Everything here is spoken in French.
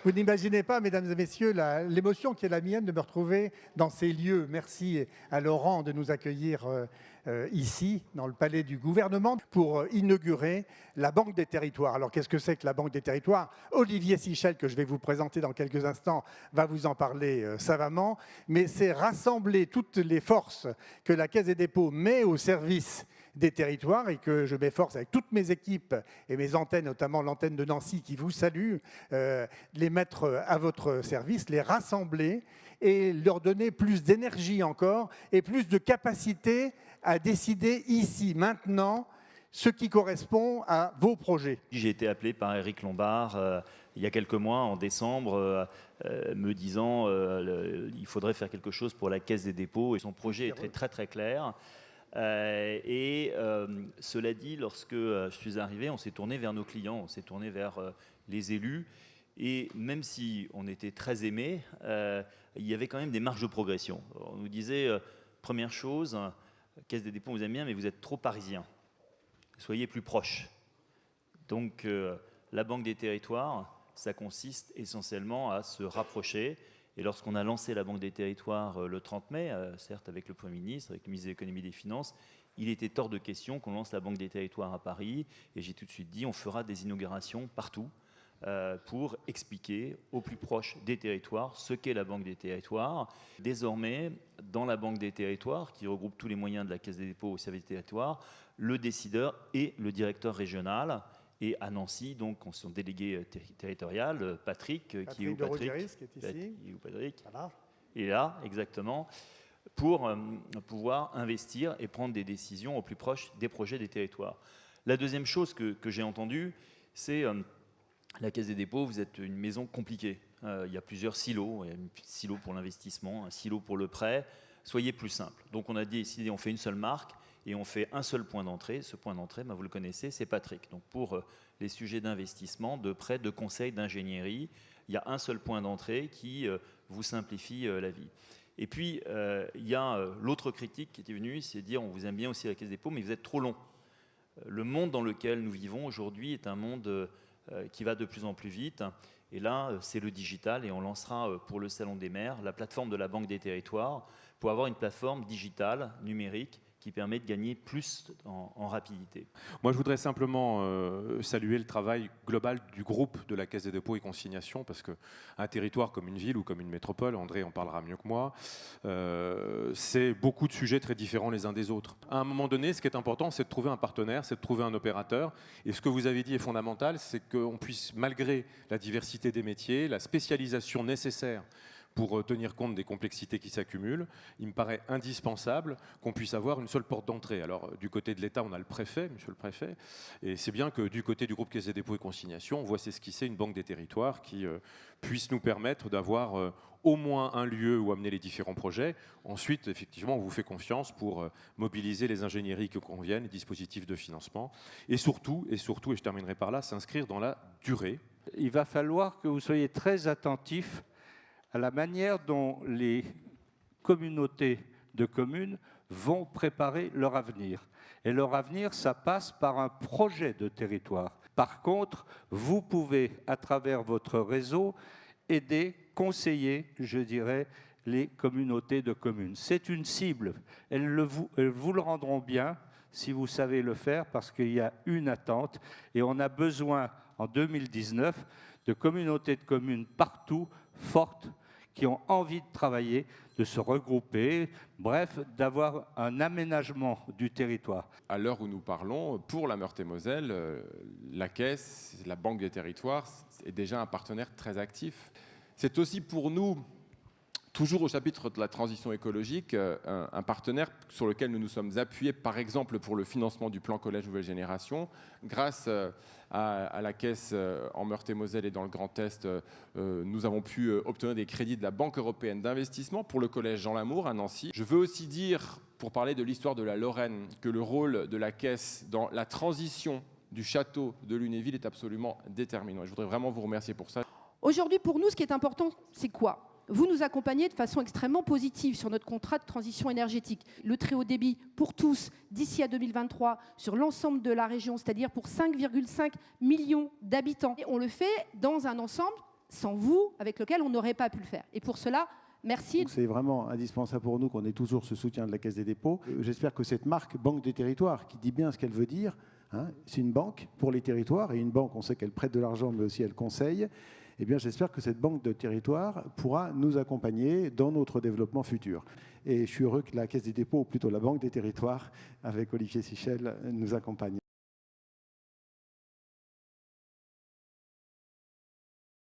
Vous n'imaginez pas, mesdames et messieurs, l'émotion qui est la mienne de me retrouver dans ces lieux. Merci à Laurent de nous accueillir ici, dans le palais du gouvernement, pour inaugurer la Banque des Territoires. Alors, qu'est-ce que c'est que la Banque des Territoires? Olivier Sichel, que je vais vous présenter dans quelques instants, va vous en parler savamment. Mais c'est rassembler toutes les forces que la Caisse des dépôts met au service des territoires et que je m'efforce avec toutes mes équipes et mes antennes, notamment l'antenne de Nancy qui vous salue, les mettre à votre service, les rassembler et leur donner plus d'énergie encore et plus de capacité à décider ici, maintenant, ce qui correspond à vos projets. J'ai été appelé par Éric Lombard il y a quelques mois, en décembre, me disant il faudrait faire quelque chose pour la Caisse des dépôts et son projet est très très clair. Cela dit, lorsque je suis arrivé, on s'est tourné vers nos clients, on s'est tourné vers les élus. Et même si on était très aimés, il y avait quand même des marges de progression. On nous disait, première chose, Caisse des dépôts, vous aime bien, mais vous êtes trop parisiens. Soyez plus proches. Donc, la Banque des Territoires, ça consiste essentiellement à se rapprocher. Et lorsqu'on a lancé la Banque des Territoires le 30 mai, certes avec le Premier ministre, avec le ministre de l'Économie et des Finances, il était hors de question qu'on lance la Banque des Territoires à Paris. Et j'ai tout de suite dit, on fera des inaugurations partout pour expliquer aux plus proches des territoires ce qu'est la Banque des Territoires. Désormais, dans la Banque des Territoires, qui regroupe tous les moyens de la Caisse des dépôts au service des territoires, le décideur est le directeur régional. Et à Nancy, donc, son délégué territorial, Patrick, qui est où Patrick? Qui est ici. Il est où Patrick? Voilà. Il est là, exactement, pour pouvoir investir et prendre des décisions au plus proche des projets des territoires. La deuxième chose que j'ai entendue, c'est la Caisse des dépôts, vous êtes une maison compliquée. Il y a plusieurs silos. Il y a un silo pour l'investissement, un silo pour le prêt. Soyez plus simple. Donc on a décidé, on fait une seule marque et on fait un seul point d'entrée. Ce point d'entrée, vous le connaissez, c'est Patrick. Donc pour les sujets d'investissement, de prêt, de conseil, d'ingénierie, il y a un seul point d'entrée qui vous simplifie la vie. Et puis, il y a l'autre critique qui était venue, c'est de dire, on vous aime bien aussi à la Caisse des dépôts, mais vous êtes trop long. Le monde dans lequel nous vivons aujourd'hui est un monde qui va de plus en plus vite. Et là, c'est le digital et on lancera pour le Salon des maires la plateforme de la Banque des Territoires pour avoir une plateforme digitale, numérique, qui permet de gagner plus en rapidité. Moi, je voudrais simplement saluer le travail global du groupe de la Caisse des dépôts et consignations, parce qu'un territoire comme une ville ou comme une métropole, André en parlera mieux que moi, c'est beaucoup de sujets très différents les uns des autres. À un moment donné, ce qui est important, c'est de trouver un partenaire, c'est de trouver un opérateur. Et ce que vous avez dit est fondamental, c'est qu'on puisse, malgré la diversité des métiers, la spécialisation nécessaire pour tenir compte des complexités qui s'accumulent, il me paraît indispensable qu'on puisse avoir une seule porte d'entrée. Alors, du côté de l'État, on a le préfet, monsieur le préfet, et c'est bien que du côté du groupe Caisse des dépôts et consignations, on voit s'esquisser une banque des territoires qui puisse nous permettre d'avoir au moins un lieu où amener les différents projets. Ensuite, effectivement, on vous fait confiance pour mobiliser les ingénieries qui conviennent, les dispositifs de financement, et surtout, et je terminerai par là, s'inscrire dans la durée. Il va falloir que vous soyez très attentifs à la manière dont les communautés de communes vont préparer leur avenir. Et leur avenir, ça passe par un projet de territoire. Par contre, vous pouvez, à travers votre réseau, aider, conseiller, je dirais, les communautés de communes. C'est une cible. Elles vous le rendront bien si vous savez le faire, parce qu'il y a une attente. Et on a besoin, en 2019, de communautés de communes partout, fortes, qui ont envie de travailler, de se regrouper, bref, d'avoir un aménagement du territoire. À l'heure où nous parlons, pour la Meurthe-et-Moselle, la Caisse, la Banque des Territoires, est déjà un partenaire très actif. C'est aussi pour nous, toujours au chapitre de la transition écologique, un partenaire sur lequel nous nous sommes appuyés, par exemple pour le financement du plan Collège Nouvelle Génération, grâce à la Caisse en Meurthe-et-Moselle et dans le Grand Est, nous avons pu obtenir des crédits de la Banque européenne d'investissement pour le collège Jean Lamour à Nancy. Je veux aussi dire, pour parler de l'histoire de la Lorraine, que le rôle de la Caisse dans la transition du château de Lunéville est absolument déterminant. Je voudrais vraiment vous remercier pour ça. Aujourd'hui, pour nous, ce qui est important, c'est quoi ? Vous nous accompagnez de façon extrêmement positive sur notre contrat de transition énergétique. Le très haut débit pour tous d'ici à 2023 sur l'ensemble de la région, c'est-à-dire pour 5,5 millions d'habitants. Et on le fait dans un ensemble sans vous, avec lequel on n'aurait pas pu le faire. Et pour cela, merci. C'est vraiment indispensable pour nous qu'on ait toujours ce soutien de la Caisse des dépôts. J'espère que cette marque Banque des territoires, qui dit bien ce qu'elle veut dire, hein, c'est une banque pour les territoires, et une banque, on sait qu'elle prête de l'argent, mais aussi elle conseille. Eh bien, j'espère que cette banque de territoire pourra nous accompagner dans notre développement futur. Et je suis heureux que la Caisse des dépôts, ou plutôt la Banque des territoires, avec Olivier Sichel, nous accompagne.